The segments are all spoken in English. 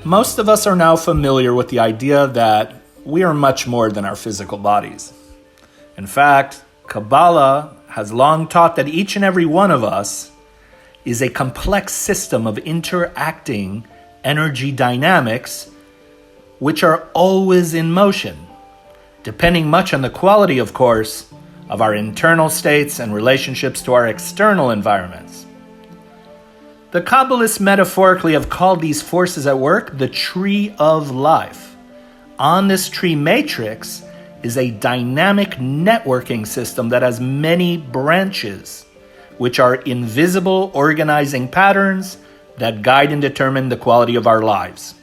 Most of us are now familiar with the idea that we are much more than our physical bodies. In fact, Kabbalah has long taught that each and every one of us is a complex system of interacting energy dynamics which are always in motion, depending much on the quality, of course, of our internal states and relationships to our external environments. The Kabbalists metaphorically have called these forces at work the tree of life. On this tree matrix is a dynamic networking system that has many branches, which are invisible organizing patterns that guide and determine the quality of our lives.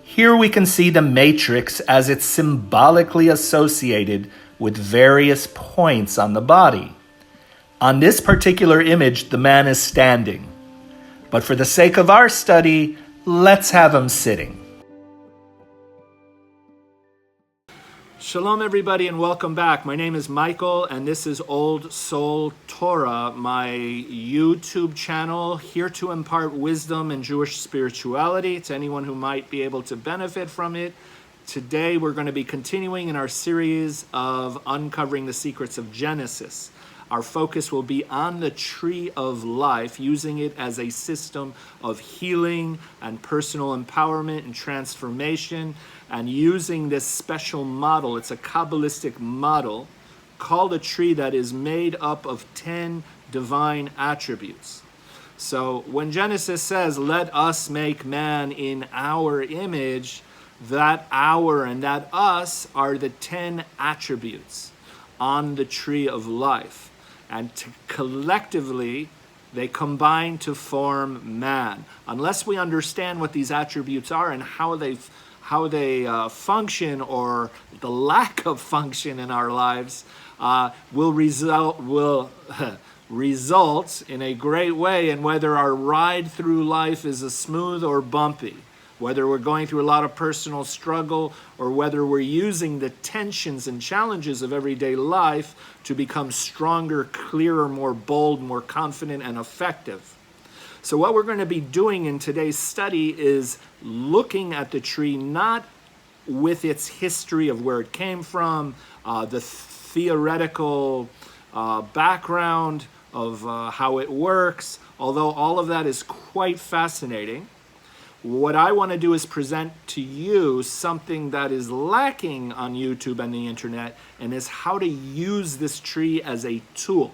Here we can see the matrix as it's symbolically associated with various points on the body. On this particular image, the man is standing. But for the sake of our study, let's have him sitting. Shalom everybody and welcome back. My name is Michael and this is Old Soul Torah, my YouTube channel here to impart wisdom and Jewish spirituality to anyone who might be able to benefit from it. Today we're going to be continuing in our series of uncovering the secrets of Genesis. Our focus will be on the tree of life, using it as a system of healing and personal empowerment and transformation, and using this special model. It's a Kabbalistic model called a tree that is made up of 10 divine attributes. So when Genesis says, let us make man in our image, that our and that us are the 10 attributes on the tree of life. And collectively, they combine to form man. Unless we understand what these attributes are and how they function, or the lack of function in our lives, will result in a great way in whether our ride through life is a smooth or bumpy, whether we're going through a lot of personal struggle, or whether we're using the tensions and challenges of everyday life to become stronger, clearer, more bold, more confident, and effective. So what we're going to be doing in today's study is looking at the tree not with its history of where it came from, the theoretical background of how it works, although all of that is quite fascinating. What I want to do is present to you something that is lacking on YouTube and the internet, and is how to use this tree as a tool,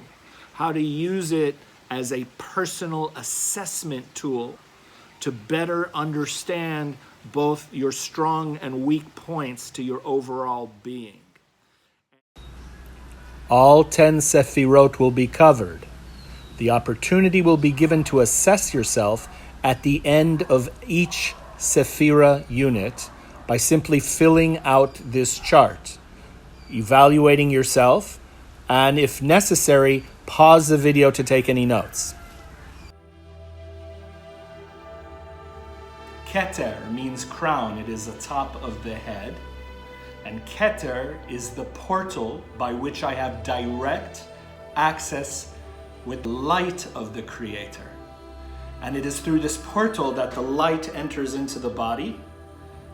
how to use it as a personal assessment tool to better understand both your strong and weak points to your overall being. All 10 sefirot will be covered. The opportunity will be given to assess yourself at the end of each sephira unit by simply filling out this chart, evaluating yourself, and if necessary, pause the video to take any notes. Keter means crown. It is the top of the head. And Keter is the portal by which I have direct access with light of the Creator. And it is through this portal that the light enters into the body.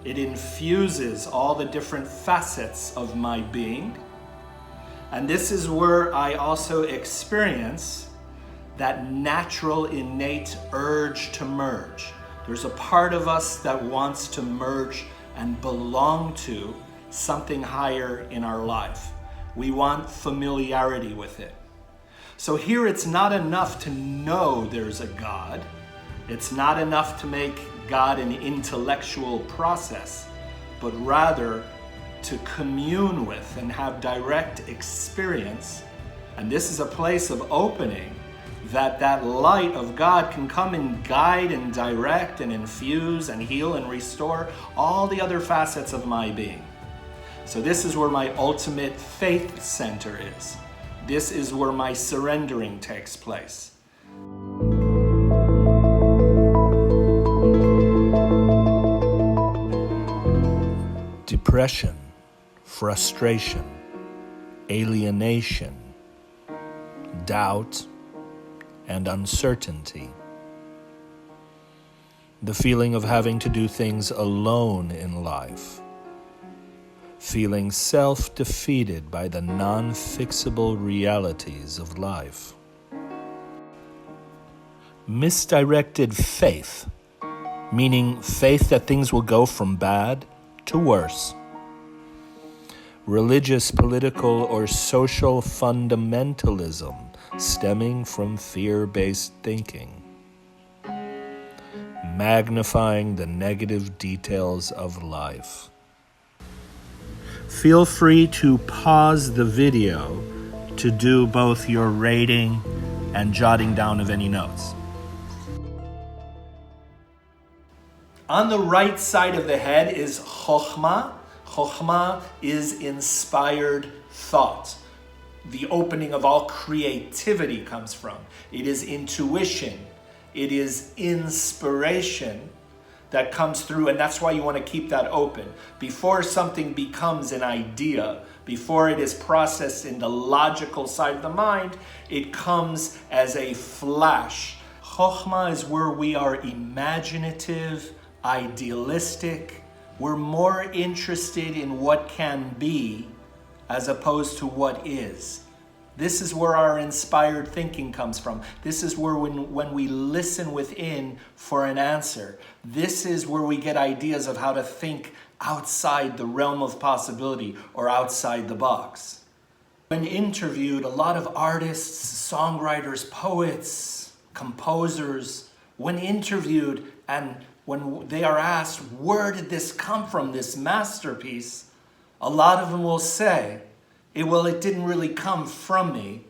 It infuses all the different facets of my being. And this is where I also experience that natural, innate urge to merge. There's a part of us that wants to merge and belong to something higher in our life. We want familiarity with it. So here it's not enough to know there's a God. It's not enough to make God an intellectual process, but rather to commune with and have direct experience. And this is a place of opening, that light of God can come and guide and direct and infuse and heal and restore all the other facets of my being. So this is where my ultimate faith center is. This is where my surrendering takes place. Depression, frustration, alienation, doubt, and uncertainty. The feeling of having to do things alone in life. Feeling self-defeated by the non-fixable realities of life. Misdirected faith, meaning faith that things will go from bad to worse. Religious, political, or social fundamentalism stemming from fear-based thinking. Magnifying the negative details of life. Feel free to pause the video to do both your rating and jotting down of any notes. On the right side of the head is Chokhmah. Chokhmah is inspired thought. The opening of all creativity comes from. It is intuition. It is inspiration that comes through, and that's why you want to keep that open. Before something becomes an idea, before it is processed in the logical side of the mind, it comes as a flash. Chokhmah is where we are imaginative, idealistic. We're more interested in what can be as opposed to what is. This is where our inspired thinking comes from. This is where when we listen within for an answer, this is where we get ideas of how to think outside the realm of possibility or outside the box. When interviewed, a lot of artists, songwriters, poets, composers, when interviewed and when they are asked, where did this come from, this masterpiece? A lot of them will say, it didn't really come from me,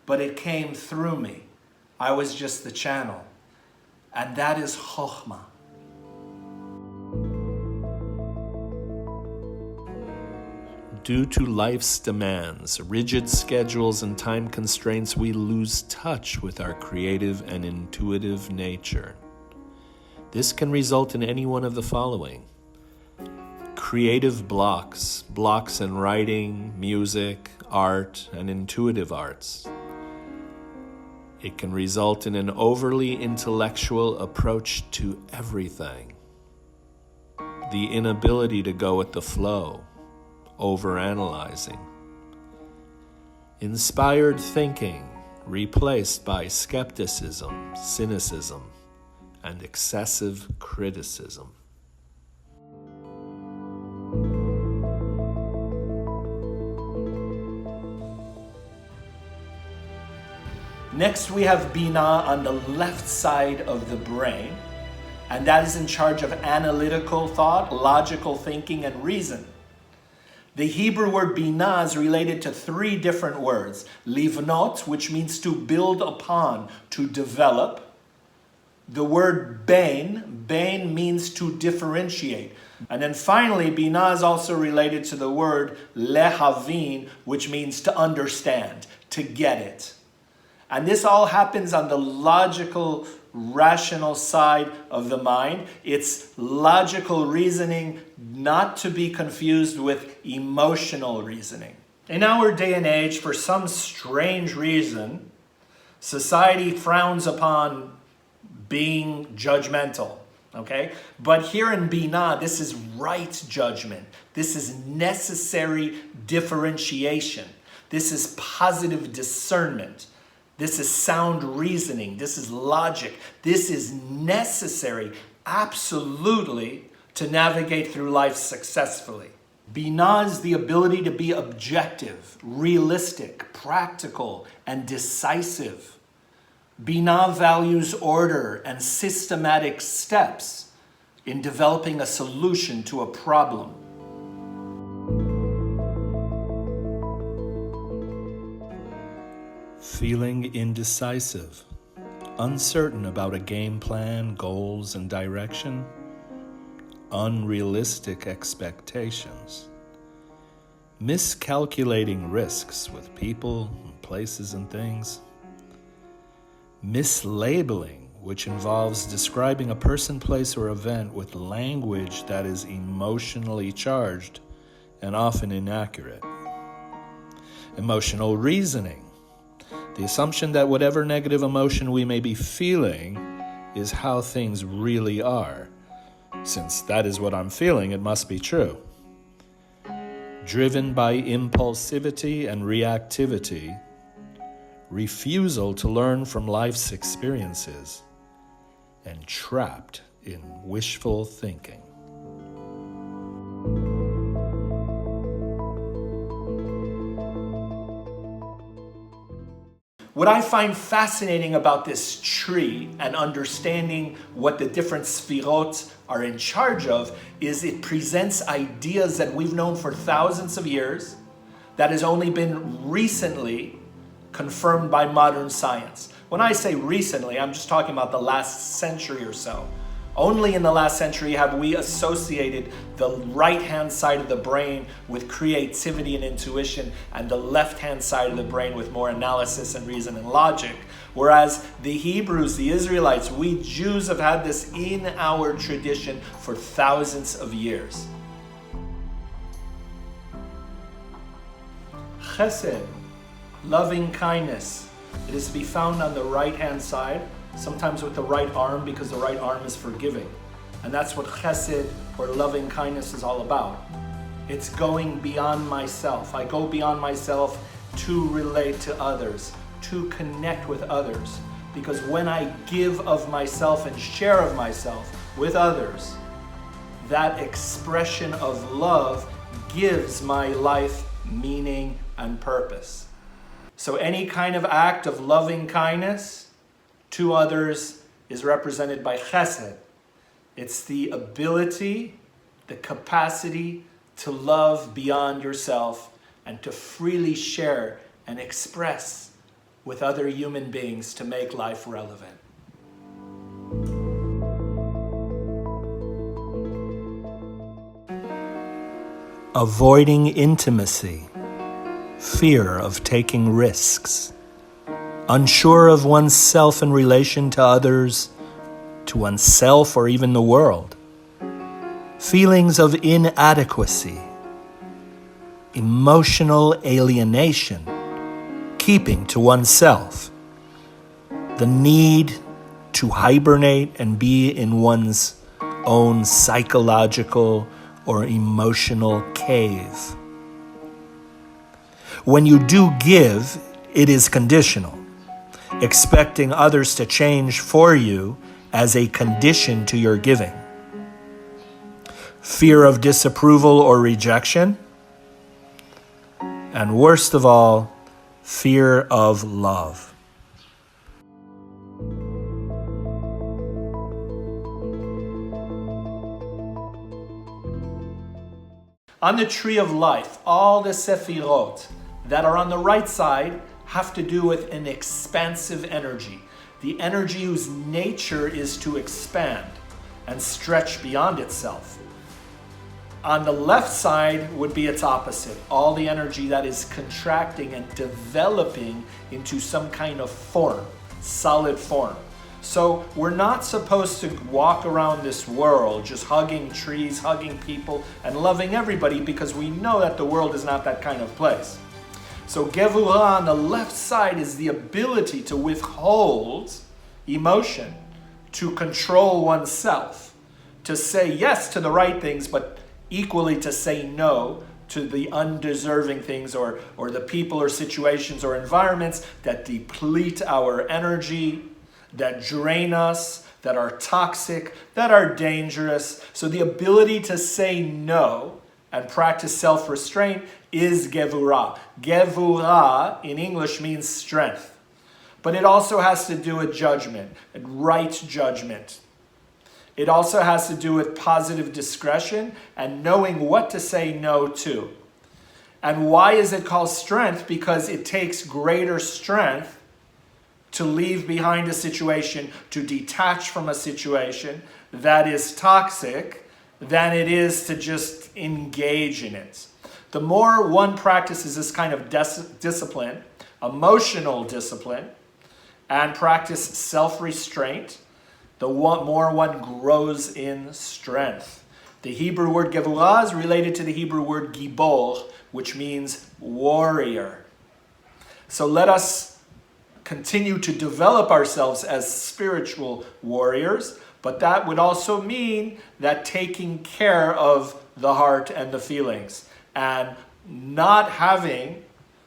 but it came through me. I was just the channel. And that is Chokhmah. Due to life's demands, rigid schedules, and time constraints, we lose touch with our creative and intuitive nature. This can result in any one of the following. Creative blocks in writing, music, art, and intuitive arts. It can result in an overly intellectual approach to everything. The inability to go with the flow, overanalyzing. Inspired thinking replaced by skepticism, cynicism, and excessive criticism. Next, we have Binah on the left side of the brain, and that is in charge of analytical thought, logical thinking, and reason. The Hebrew word Binah is related to three different words. Livnot, which means to build upon, to develop. The word bain means to differentiate. And then finally, Binah is also related to the word lehavin, which means to understand, to get it. And this all happens on the logical, rational side of the mind. It's logical reasoning, not to be confused with emotional reasoning. In our day and age, for some strange reason, society frowns upon being judgmental, okay? But here in Binah, this is right judgment. This is necessary differentiation. This is positive discernment. This is sound reasoning. This is logic. This is necessary, absolutely, to navigate through life successfully. Binah is the ability to be objective, realistic, practical, and decisive. Binah values order and systematic steps in developing a solution to a problem. Feeling indecisive, uncertain about a game plan, goals, and direction, unrealistic expectations, miscalculating risks with people, places, and things, mislabeling, which involves describing a person, place, or event with language that is emotionally charged and often inaccurate, emotional reasoning, the assumption that whatever negative emotion we may be feeling is how things really are. Since that is what I'm feeling, it must be true. Driven by impulsivity and reactivity, refusal to learn from life's experiences, and trapped in wishful thinking. What I find fascinating about this tree and understanding what the different sefirot are in charge of is it presents ideas that we've known for thousands of years that has only been recently confirmed by modern science. When I say recently, I'm just talking about the last century or so. Only in the last century have we associated the right-hand side of the brain with creativity and intuition, and the left-hand side of the brain with more analysis and reason and logic. Whereas the Hebrews, the Israelites, we Jews have had this in our tradition for thousands of years. Chesed, loving kindness. It is to be found on the right-hand side, sometimes with the right arm, because the right arm is forgiving. And that's what chesed, or loving kindness, is all about. It's going beyond myself. I go beyond myself to relate to others, to connect with others. Because when I give of myself and share of myself with others, that expression of love gives my life meaning and purpose. So any kind of act of loving kindness to others is represented by chesed. It's the ability, the capacity to love beyond yourself and to freely share and express with other human beings to make life relevant. Avoiding intimacy, fear of taking risks, unsure of oneself in relation to others, to oneself or even the world, feelings of inadequacy, emotional alienation, keeping to oneself, the need to hibernate and be in one's own psychological or emotional cave. When you do give, it is conditional, expecting others to change for you as a condition to your giving. Fear of disapproval or rejection. And worst of all, fear of love. On the tree of life, all the sefirot that are on the right side have to do with an expansive energy. The energy whose nature is to expand and stretch beyond itself. On the left side would be its opposite, all the energy that is contracting and developing into some kind of form, solid form. So we're not supposed to walk around this world just hugging trees, hugging people, and loving everybody, because we know that the world is not that kind of place. So Gevurah on the left side is the ability to withhold emotion, to control oneself, to say yes to the right things, but equally to say no to the undeserving things or the people or situations or environments that deplete our energy, that drain us, that are toxic, that are dangerous. So the ability to say no and practice self-restraint is Gevurah. Gevurah in English means strength, but it also has to do with judgment, and right judgment. It also has to do with positive discretion and knowing what to say no to. And why is it called strength? Because it takes greater strength to leave behind a situation, to detach from a situation that is toxic, than it is to just engage in it. The more one practices this kind of discipline, emotional discipline, and practice self-restraint, the more one grows in strength. The Hebrew word Gevurah is related to the Hebrew word Gibor, which means warrior. So let us continue to develop ourselves as spiritual warriors, but that would also mean that taking care of the heart and the feelings and not having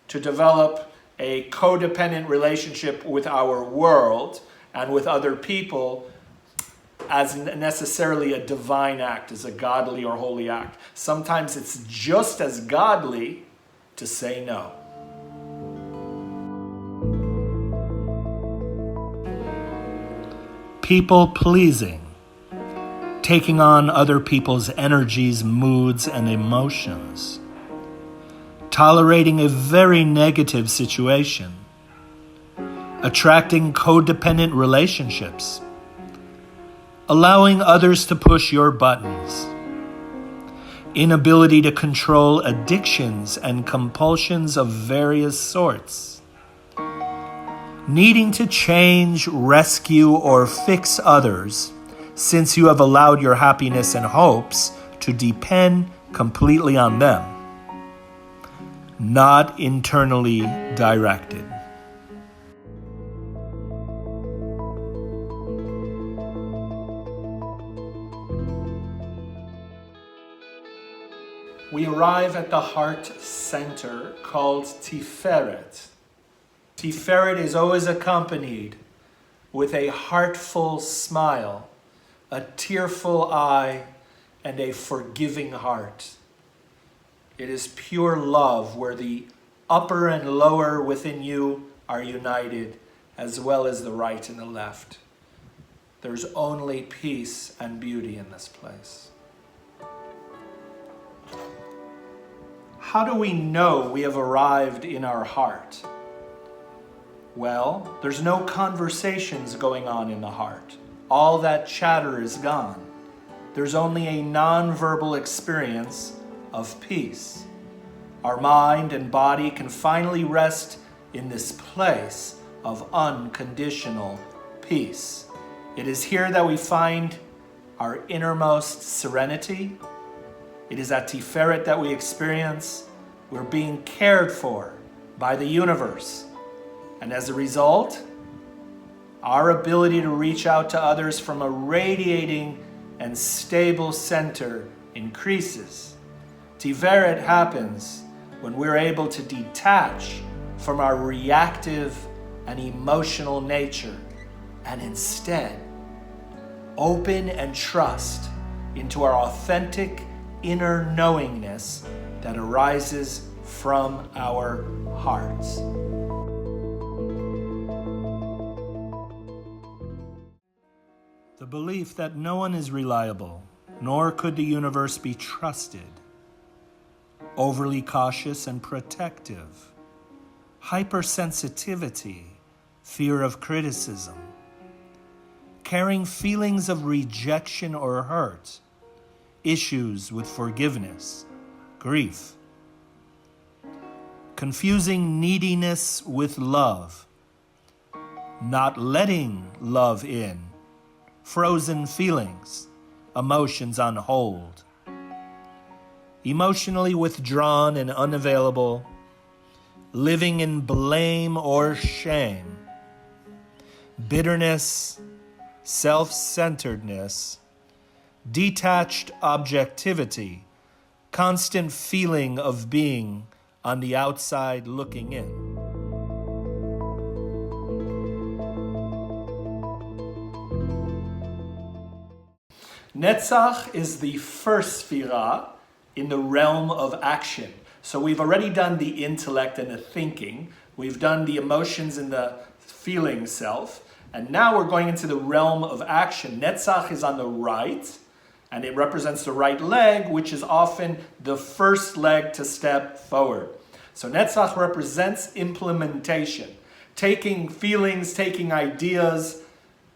to develop a codependent relationship with our world and with other people as necessarily a divine act, as a godly or holy act. Sometimes it's just as godly to say no. People pleasing, taking on other people's energies, moods, and emotions, tolerating a very negative situation, attracting codependent relationships, allowing others to push your buttons, inability to control addictions and compulsions of various sorts, needing to change, rescue, or fix others since you have allowed your happiness and hopes to depend completely on them, not internally directed. We arrive at the heart center called Tiferet. Tiferet is always accompanied with a heartful smile, a tearful eye, and a forgiving heart. It is pure love where the upper and lower within you are united, as well as the right and the left. There's only peace and beauty in this place. How do we know we have arrived in our heart? Well, there's no conversations going on in the heart. All that chatter is gone. There's only a non-verbal experience of peace. Our mind and body can finally rest in this place of unconditional peace. It is here that we find our innermost serenity. It is at Tiferet that we experience we're being cared for by the universe. And as a result, our ability to reach out to others from a radiating and stable center increases. Tiferet happens when we're able to detach from our reactive and emotional nature and instead open and trust into our authentic inner knowingness that arises from our hearts. The belief that no one is reliable, nor could the universe be trusted. Overly cautious and protective. Hypersensitivity, fear of criticism. Carrying feelings of rejection or hurt. Issues with forgiveness, grief. Confusing neediness with love. Not letting love in. Frozen feelings, emotions on hold. Emotionally withdrawn and unavailable. Living in blame or shame. Bitterness, self-centeredness. Detached objectivity, constant feeling of being on the outside looking in. Netzach is the first sefirot in the realm of action. So we've already done the intellect and the thinking. We've done the emotions and the feeling self. And now we're going into the realm of action. Netzach is on the right. And it represents the right leg, which is often the first leg to step forward. So Netzach represents implementation. Taking feelings, taking ideas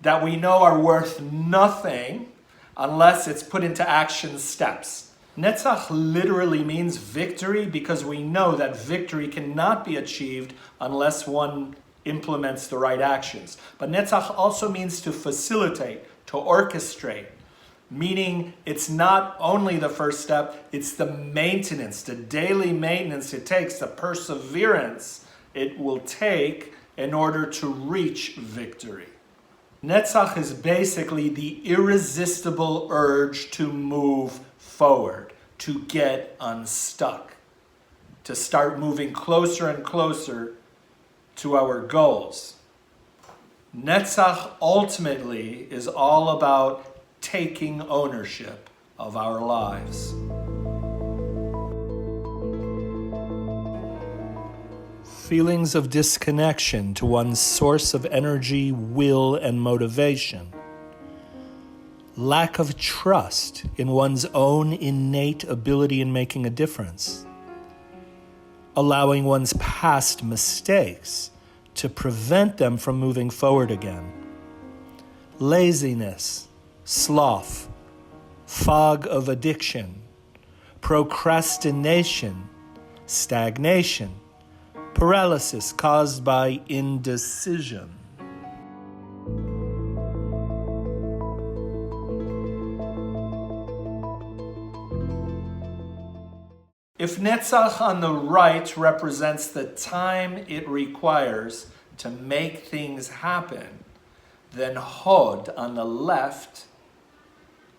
that we know are worth nothing unless it's put into action steps. Netzach literally means victory because we know that victory cannot be achieved unless one implements the right actions. But Netzach also means to facilitate, to orchestrate. Meaning it's not only the first step, it's the maintenance, the daily maintenance it takes, the perseverance it will take in order to reach victory. Netzach is basically the irresistible urge to move forward, to get unstuck, to start moving closer and closer to our goals. Netzach ultimately is all about taking ownership of our lives. Feelings of disconnection to one's source of energy, will, and motivation. Lack of trust in one's own innate ability in making a difference. Allowing one's past mistakes to prevent them from moving forward again. Laziness, sloth, fog of addiction, procrastination, stagnation, paralysis caused by indecision. If Netzach on the right represents the time it requires to make things happen, then Hod on the left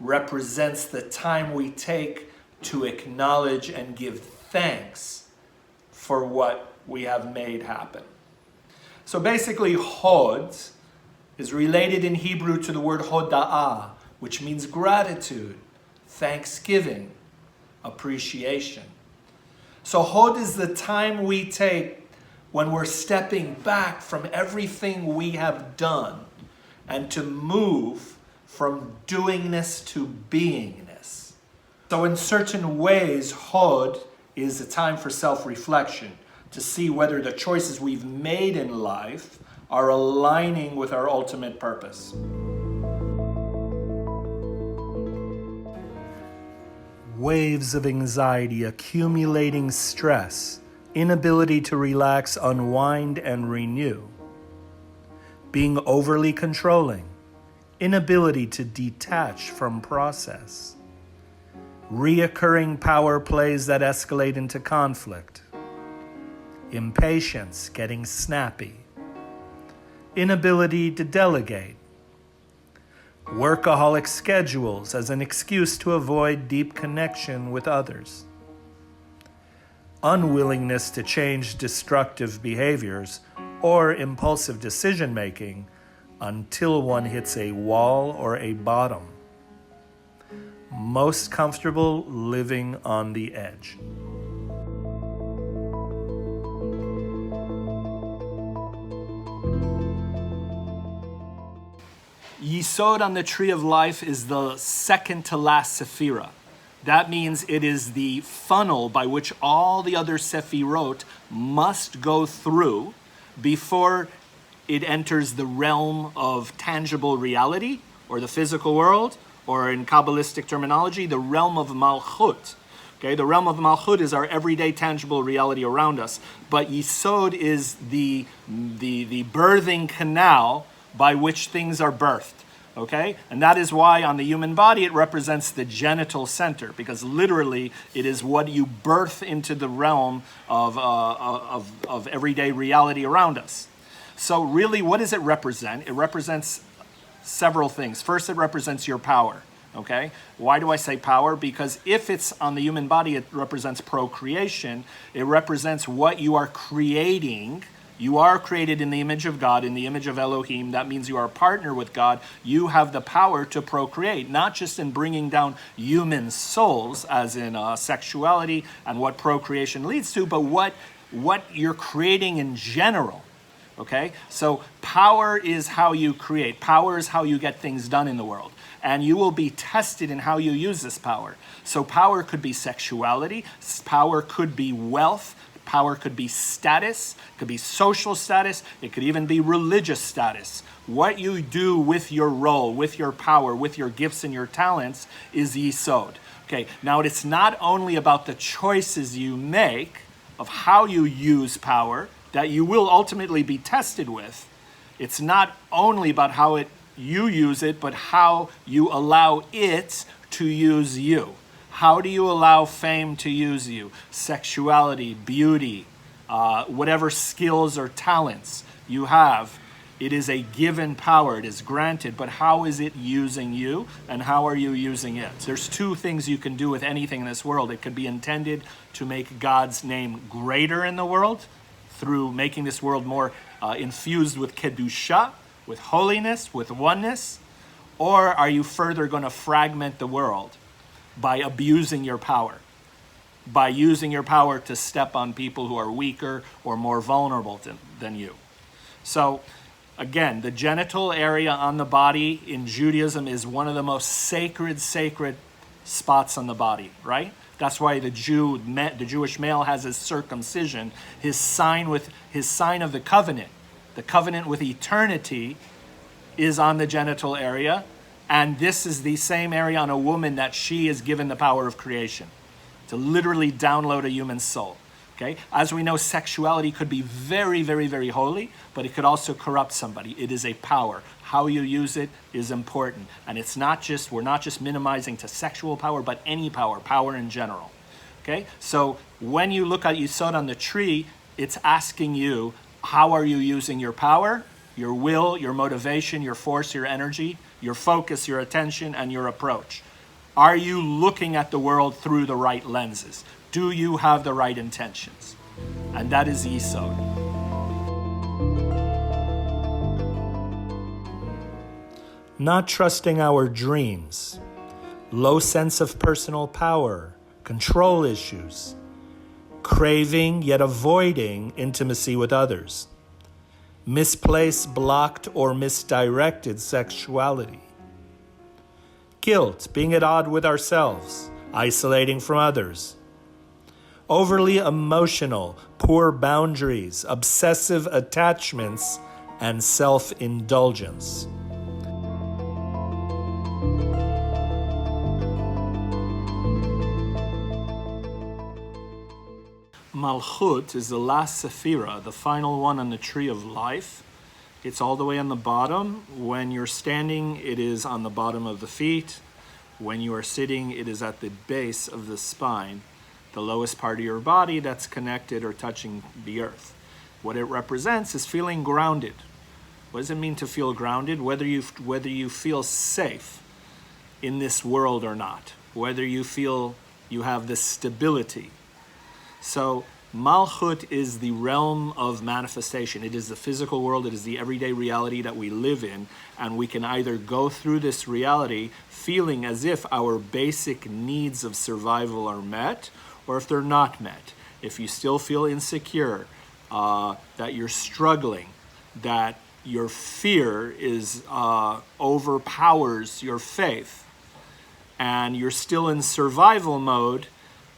represents the time we take to acknowledge and give thanks for what we have made happen. So basically, Hod is related in Hebrew to the word hoda'ah, which means gratitude, thanksgiving, appreciation. So Hod is the time we take when we're stepping back from everything we have done and to move from doingness to beingness. So in certain ways, Hod is a time for self-reflection, to see whether the choices we've made in life are aligning with our ultimate purpose. Waves of anxiety, accumulating stress, inability to relax, unwind, and renew. Being overly controlling, inability to detach from process. Reoccurring power plays that escalate into conflict. Impatience, getting snappy. Inability to delegate. Workaholic schedules as an excuse to avoid deep connection with others. Unwillingness to change destructive behaviors or impulsive decision-making until one hits a wall or a bottom. Most comfortable living on the edge. Yesod on the tree of life is the second to last sefirot. That means it is the funnel by which all the other sefirot must go through before it enters the realm of tangible reality, or the physical world, or in Kabbalistic terminology, the realm of Malkhut. Okay, the realm of Malkhut is our everyday tangible reality around us, but Yesod is the birthing canal by which things are birthed. Okay, and that is why on the human body it represents the genital center, because literally it is what you birth into the realm of everyday reality around us. So really, what does it represent? It represents several things. First, it represents your power. Okay, why do I say power? Because if it's on the human body, it represents procreation. It represents what you are creating. You are created in the image of God, in the image of Elohim. That means you are a partner with God. You have the power to procreate, not just in bringing down human souls, as in sexuality and what procreation leads to, but what you're creating in general. Okay? So power is how you create. Power is how you get things done in the world. And you will be tested in how you use this power. So power could be sexuality. Power could be wealth. Power could be status, could be social status, it could even be religious status. What you do with your role, with your power, with your gifts and your talents is Yesod. Okay, now it's not only about the choices you make of how you use power that you will ultimately be tested with. It's not only about how you use it, but how you allow it to use you. How do you allow fame to use you? Sexuality, beauty, whatever skills or talents. you have. It is a given power. It is granted. But how is it using you, and how are you using it? There's two things you can do with anything in this world. It could be intended to make God's name greater in the world through making this world more infused with kedusha, with holiness, with oneness. Or are you further going to fragment the world by abusing your power? By using your power to step on people who are weaker or more vulnerable than you. So, again, the genital area on the body in Judaism is one of the most sacred spots on the body, right? That's why the Jewish male has his circumcision, his sign of the covenant with eternity is on the genital area, and this is the same area on a woman that she is given the power of creation to literally download a human soul. Okay? As we know, sexuality could be very, very, very holy, but it could also corrupt somebody. It is a power. How you use it is important. And we're not just minimizing to sexual power, but any power in general. Okay? So when you look at Yesod on the tree, it's asking you, how are you using your power, your will, your motivation, your force, your energy, your focus, your attention, and your approach? Are you looking at the world through the right lenses? Do you have the right intentions? And that is Yesod. Not trusting our dreams, low sense of personal power, control issues, craving yet avoiding intimacy with others, misplaced, blocked, or misdirected sexuality, guilt, being at odds with ourselves, isolating from others, overly emotional, poor boundaries, obsessive attachments, and self-indulgence. Malkhut is the last sefirot, the final one on the tree of life. It's all the way on the bottom. When you're standing, it is on the bottom of the feet. When you are sitting, it is at the base of the spine, the lowest part of your body that's connected or touching the earth. What it represents is feeling grounded. What does it mean to feel grounded? Whether you feel safe in this world or not, whether you feel you have this stability. So Malkhut is the realm of manifestation. It is the physical world. It is the everyday reality that we live in. And we can either go through this reality feeling as if our basic needs of survival are met, or if they're not met. If you still feel insecure, that you're struggling, that your fear overpowers your faith, and you're still in survival mode,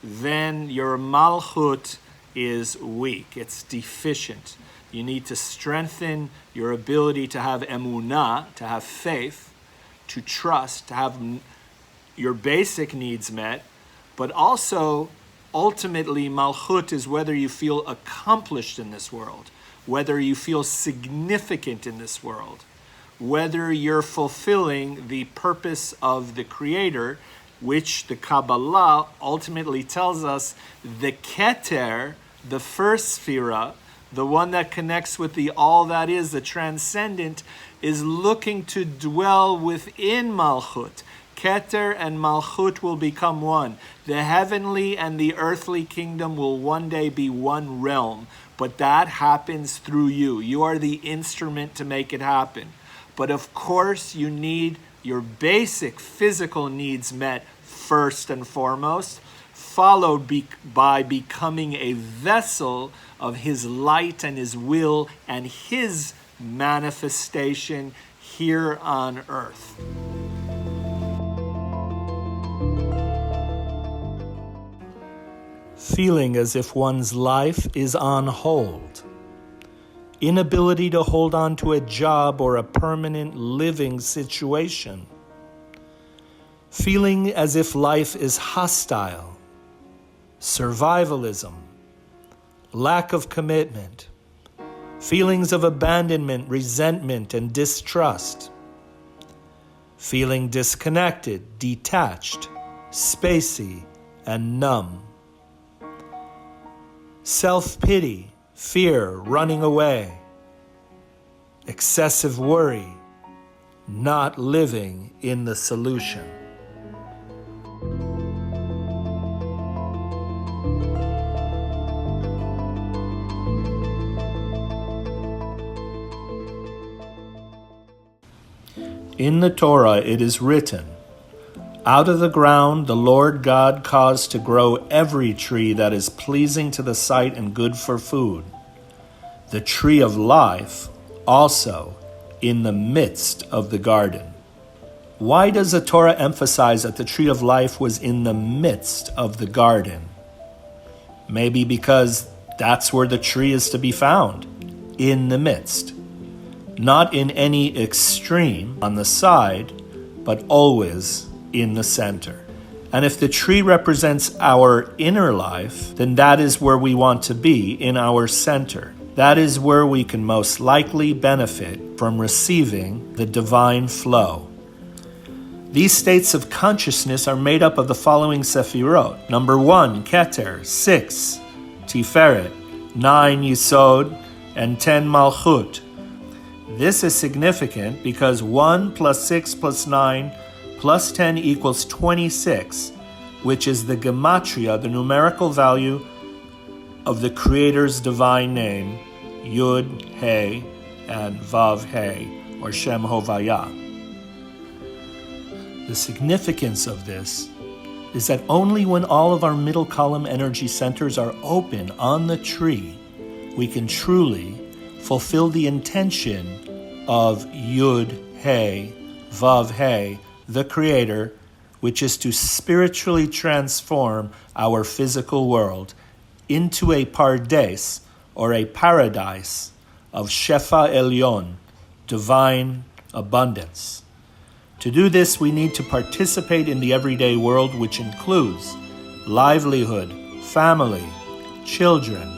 then your Malkhut is weak. It's deficient. You need to strengthen your ability to have emunah, to have faith, to trust, to have your basic needs met, but also ultimately, Malkhut is whether you feel accomplished in this world, whether you feel significant in this world, whether you're fulfilling the purpose of the Creator, which the Kabbalah ultimately tells us the Keter, the first sefirot, the one that connects with the all that is, the transcendent, is looking to dwell within Malkhut. Keter and Malkhut will become one. The heavenly and the earthly kingdom will one day be one realm, but that happens through you. You are the instrument to make it happen. But of course, you need your basic physical needs met first and foremost, followed by becoming a vessel of His light and His will and His manifestation here on earth. Feeling as if one's life is on hold. Inability to hold on to a job or a permanent living situation. Feeling as if life is hostile. Survivalism. Lack of commitment. Feelings of abandonment, resentment, and distrust. Feeling disconnected, detached, spacey, and numb. Self-pity, fear, running away. excessive worry, not living in the solution. In the Torah it is written, "Out of the ground the Lord God caused to grow every tree that is pleasing to the sight and good for food. The tree of life also in the midst of the garden." Why does the Torah emphasize that the tree of life was in the midst of the garden? Maybe because that's where the tree is to be found, in the midst. Not in any extreme on the side, but always in the center. And if the tree represents our inner life, then that is where we want to be, in our center. That is where we can most likely benefit from receiving the divine flow. These states of consciousness are made up of the following sefirot. Number 1, Keter, 6, Tiferet, 9, Yesod, and 10, Malkhut. This is significant because 1 plus 6 plus 9 plus 10 equals 26, which is the gematria, the numerical value of the Creator's divine name, Yud, He, and Vav, He, or Shem Hovaya. The significance of this is that only when all of our middle column energy centers are open on the tree, we can truly fulfill the intention of Yud, He, Vav, He, the Creator, which is to spiritually transform our physical world into a pardes, or a paradise, of Shefa Elyon, divine abundance. To do this, we need to participate in the everyday world, which includes livelihood, family, children,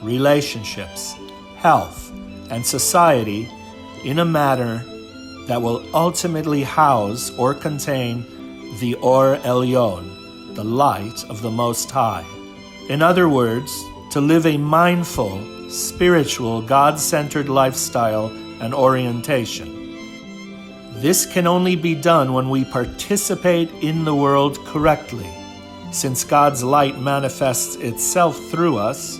relationships, health, and society, in a manner that will ultimately house or contain the Or Elyon, the light of the Most High. In other words, to live a mindful, spiritual, God-centered lifestyle and orientation. This can only be done when we participate in the world correctly. Since God's light manifests itself through us,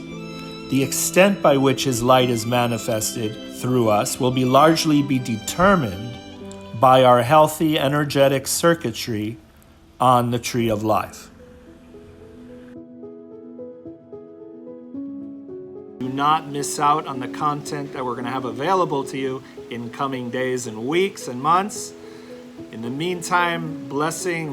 the extent by which His light is manifested through us will largely be determined by our healthy, energetic circuitry on the tree of life. Do not miss out on the content that we're going to have available to you in coming days and weeks and months. In the meantime,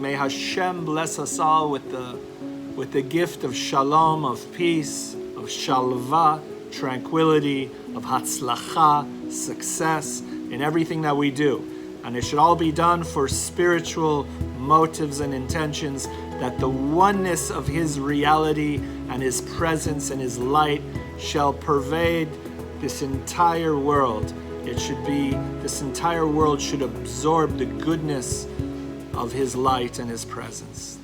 may Hashem bless us all with the gift of shalom, of peace, of shalva, tranquility, of hatzlacha, success in everything that we do. And it should all be done for spiritual motives and intentions, that the oneness of His reality and His presence and His light shall pervade this entire world. This entire world should absorb the goodness of His light and His presence.